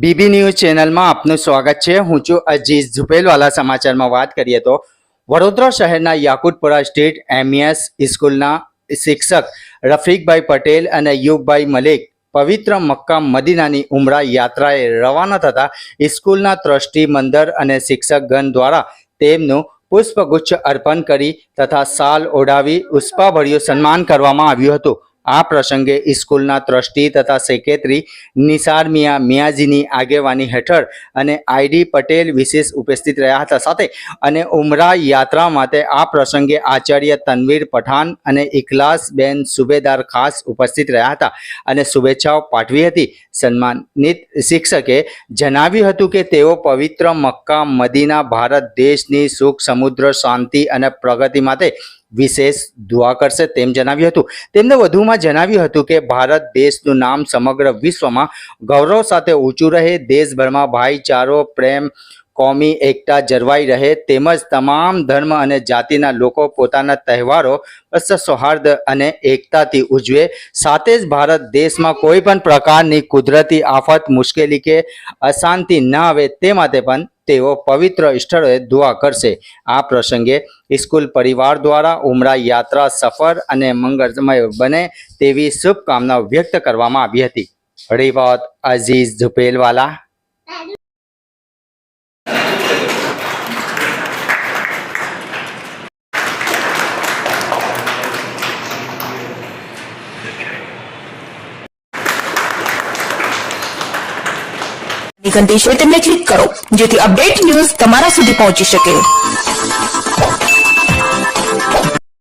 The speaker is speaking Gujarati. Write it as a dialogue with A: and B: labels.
A: બીબી ન્યૂઝ ચેનલમાં આપનું સ્વાગત છે। હું છું અજીઝ ઝુપેલવાલા। સમાચારમાં વાત કરીએ તો વડોદરા શહેરના યાકુતપુરા સ્ટેટ એમઈએસ સ્કૂલના શિક્ષક રફીકભાઈ પટેલ અને યુગભાઈ મલિક પવિત્ર મક્કા મદીનાની ઉમરા યાત્રાએ રવાના થતા સ્કૂલના ટ્રસ્ટી મંડળ અને શિક્ષકગણ દ્વારા તેમનું પુષ્પગુચ્છ અર્પણ કરી તથા શાલ ઓઢાવી ઉષ્માભર્યું સન્માન કરવામાં આવ્યું હતું। આ પ્રસંગે સ્કૂલના ટ્રસ્ટી તથા સેક્રેટરી નિસાર મિયાજીની આગેવાની હેઠળ અને આઈડી પટેલ વિશેષ ઉપસ્થિત રહ્યા હતા। સાથે અને ઉમરા યાત્રા માટે આ પ્રસંગે આચાર્ય તનવીર પઠાણ અને ઇખલાસબેન સુબેદાર ખાસ ઉપસ્થિત રહ્યા હતા અને શુભેચ્છાઓ પાઠવી હતી। સન્માનિત શિક્ષકે જણાવ્યું હતું કે તેઓ પવિત્ર મક્કા મદીના ભારત દેશની સુખ સમુદ્ર શાંતિ અને પ્રગતિ માટે વિશેષ દુઆ કરશે તેમ જણાવ્યું હતું। તેમણે વધુમાં જણાવ્યું હતું કે ભારત દેશનું નામ સમગ્ર વિશ્વમાં ગૌરવ સાથે ઊંચું રહે, દેશભરમાં ભાઈચારો, પ્રેમ, કોમી એકતા જળવાઈ રહે તેમજ તમામ ધર્મ અને જાતિના લોકો પોતાના તહેવારો સૌહાર્દ અને એકતાથી ઉજવે। સાથે જ ભારત દેશમાં કોઈ પણ પ્રકારની કુદરતી આફત, મુશ્કેલી કે અશાંતિ ન આવે તે માટે પણ તેઓ પવિત્ર સ્થળોએ દુઆ કરશે। આ પ્રસંગે સ્કૂલ પરિવાર દ્વારા ઉમરા યાત્રા સફળ અને મંગળમય બને તેવી શુભકામનાઓ વ્યક્ત કરવામાં આવી હતી। રિપોર્ટ અજીઝ ઝુપેલવાલા।
B: ઘંટી છે તેમને ક્લિક કરો જેથી અપડેટ ન્યૂઝ તમારા સુધી પહોંચી શકે।